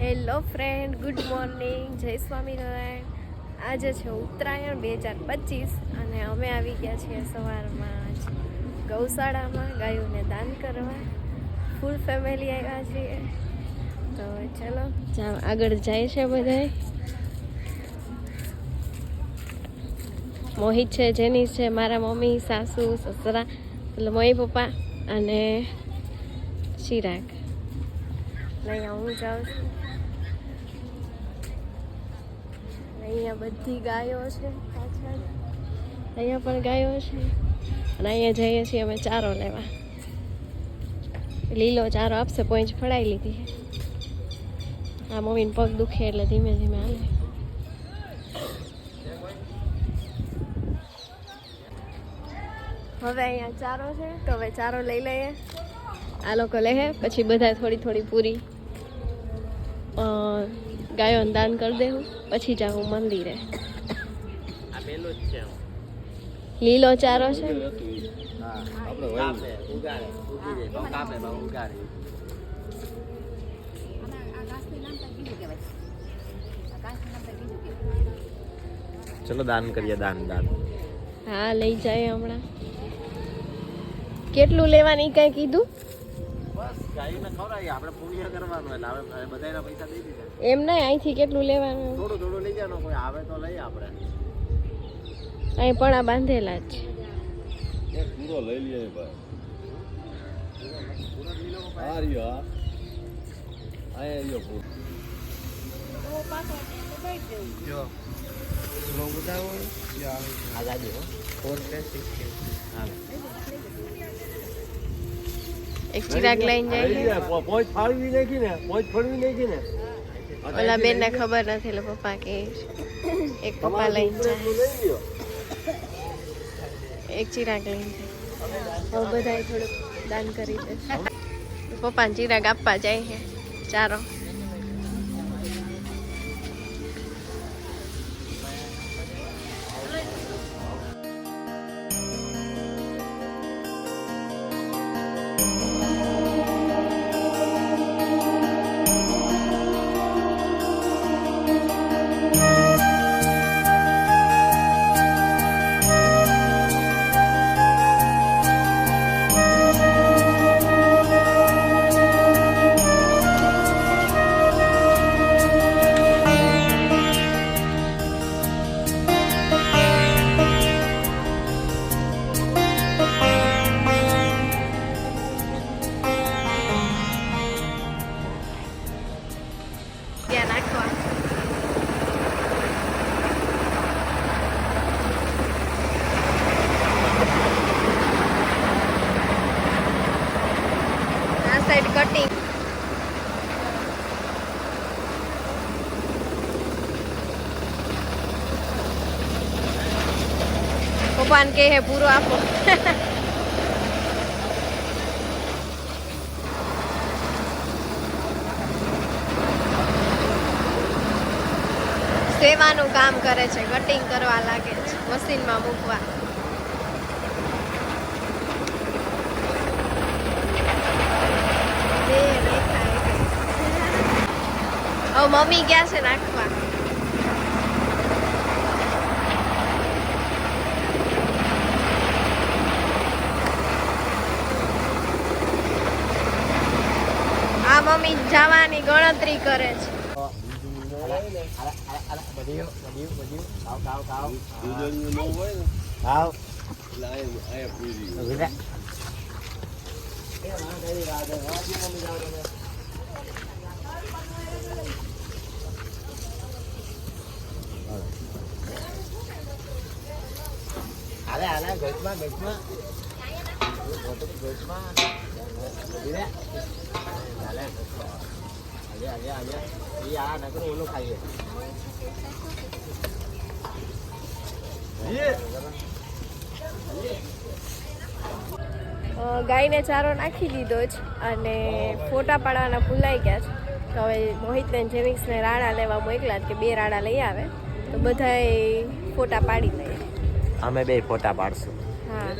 Hello friend, good morning, જય સ્વામિનારાયણ. આજે છે ઉત્તરાયણ 2025 અને અમે આવી ગયા છીએ સવારમાં જ ગૌશાળામાં ગાયોને દાન કરવા. ફૂલ ફેમિલી આવ્યા છીએ. તો ચલો આગળ જાય છે બધાય. મોહિત છે, જેની છે, મારા મમ્મી, સાસુ, સસરા, એટલે મમ્મી પપ્પા અને ચિરાગ. અહીંયા હું જાઉં છું. અહીંયા બધી ગાયો છે પાછળ. અહીંયા પણ ગાયો છે અને અહીંયા જઈએ છીએ અમે ચારો લેવા. લીલો ચારો આપશે, પોઈન્ટ ફળાઈ લીધી. આ મમ્મીને પગ દુખે એટલે ધીમે ધીમે હાલે. હવે અહીંયા ચારો છે તો હવે ચારો લઈ લઈએ. આ લોકો લે પછી બધા થોડી થોડી પૂરી ગાયોને દાન કરી દેવું. પછી જાઉં મંદિરે. લીલો ચારો છે. ચલો દાન કરીએ. દાન હા, લઈ જાય હમણાં. કેટલું લેવાની કઈ કીધું? એમ નહીં, અહીંથી કેટલું લેવાનું? થોડું લઈ જવાનું. કોઈ આવે તો લઈ. આપણે અહીં પણ આ બાંધેલા જ છે. પૂરો લઈ લઈએ ભાઈ. એક ચિરાગ લઈને જાય. પોચ ફાળવી નાખી ને, પોચ ફળવી નાખી ને. ઓલા બેન ને ખબર નથી એટલે પપ્પા કે એક પપ્પા લઈને જાય, એક ચિરાગ લઈને જાય. હવે બધા થોડુંક દાન કરી દે. પપ્પાને ચિરાગ આપવા જાય છે ચારો. Side cutting. પપ્પાને કહે હે પૂરો આપો. સેવાનું કામ કરે છે, કટિંગ કરવા લાગે છે, મશીનમાં મૂકવા. હવે મમ્મી ગયા છે નાખવા. આ મમ્મી જવાની ગણતરી કરે છે. ગાયને ચારો નાખી દીધો જ અને ફોટા પાડવાના ભૂલાઈ ગયા છે. તો હવે મોહિતને જેવિક્સને રાડા લેવા મોકલા કે 2 રાડા લઈ આવે તો બધાએ ફોટા પાડી લઈએ. અમે 2 ફોટા પાડશું. હા,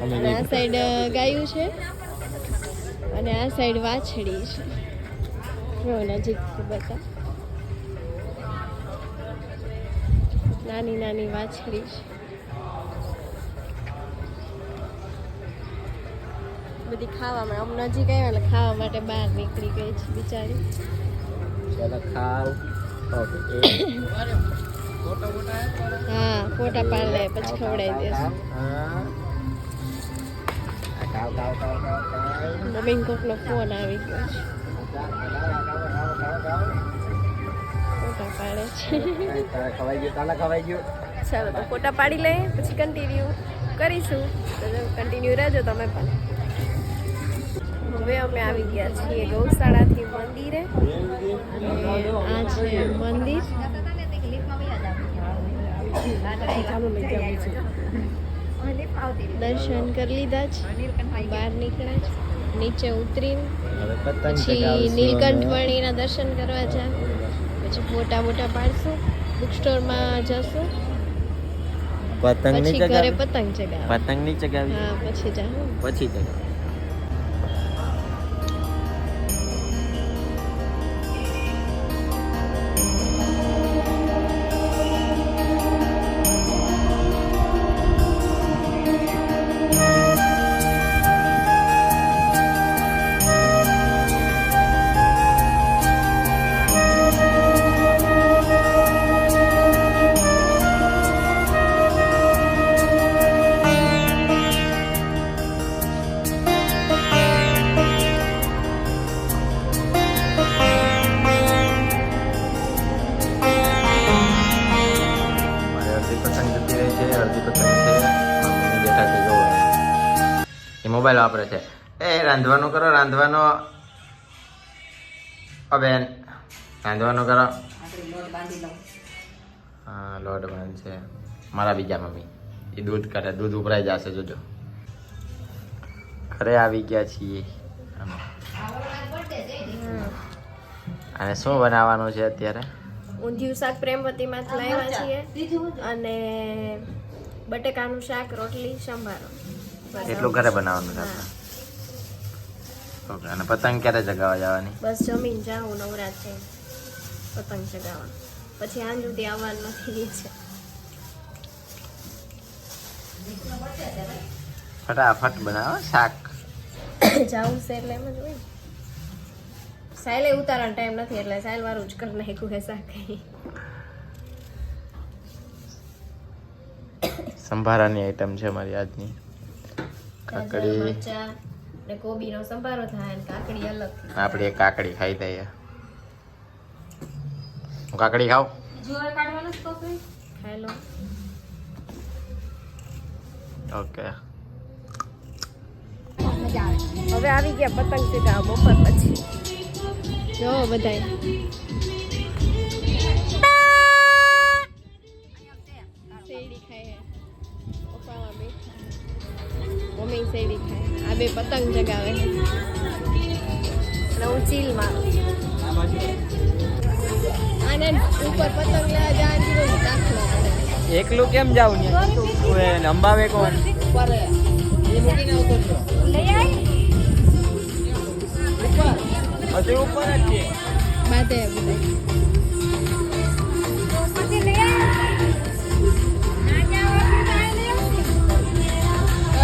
અને આ સાઈડ ગાયું છે અને આ સાઈડ વાછડી છે. જો નજીકથી બતા નાની નાની વાછડી છે બધી ખાવામાં આમ નજીક આવ્યા એટલે ખાવા માટે બહાર નીકળી ગઈ છે બિચારી ચાલો ખાવ હા ફોટા પાડ લે પછી ખવડાવી દેશે મમ્મી કોકનો ફોન આવી ગયો છે ફોટા પાડે છે ખવાઈ ગયું ચાલો તો ફોટા પાડી લઈએ પછી કન્ટિન્યુ કરીશું તો કન્ટિન્યુ રહેજો તમે પણ હવે અમે આવી ગયા છીએ ગૌશાળાથી મંદિરે અને આ છે મંદિર દર્શન કરી લીધા છે બહાર નીકળ્યા છે નીચે ઉતરીને પછી નીલકંઠ વર્ણીના દર્શન કરવા જા પછી ફોટા મોટા પાડશું બુક સ્ટોરમાં જશું પતંગ પછી ઘરે પતંગ ચગાવવા પતંગ ની ચગાવી હા પછી જાઉં પછી ચગાવી મોબાઈલ વાપરે છે એ રાંધવાનું કરો રાંધવાનો બેન રાંધવાનું કરો હા લોટ બાંધ છે મારા બીજા મમ્મી એ દૂધ કરે દૂધ ઉભરાઈ જશે જોજો ઘરે આવી ગયા છીએ અને શું બનાવવાનું છે અત્યારે ઊંધિયું શાક પ્રેમવતીમાંથી લાવ્યા છીએ અને બટેકાનું શાક રોટલી સંભારો એટલું ઘરે બનાવવાનું છે ઓકે અને પતંગ ક્યારે ચગાવવા જવાની બસ જમીન જાઉં નવરાત છે પતંગ ચગાવવા પછી આજ સુધી આવવાનું નથી છે ફટાફટ બનાવો શાક જાવું છે એટલે એમ જ હોય સાયલે ઉતારવાનો ટાઈમ નથી એટલે સાયલ વાળું જ કરી નાખ્યું છે શાક સંભારાની આઈટમ છે મારી આજની કાકડી મરચા ને કોબીનો સંભારો થાય ને કાકડી અલગ આપણે એક કાકડી ખાઈ દઈએ હું કાકડી ખાવ જોર કાઢવાનું તો ખાઈ લો ઓકે હવે આવી ગયા પતંગ ચગાવવા બપોર પછી જો બધાય શેરડી ખાય પપ્પામાં બે મમ્મી શેરડી ખાય આ બે પતંગ ચગાવે અને હું ચીલ મારું આને ઉપર પતંગ લેવા જવાનું દાખલો એકલું કેમ જાવ ને અંબાવે કોણ હજી ઉપર જ છે બાતે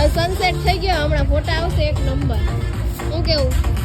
સનસેટ થઈ ગયો હમણાં ફોટા આવશે એક નંબર શું કેવું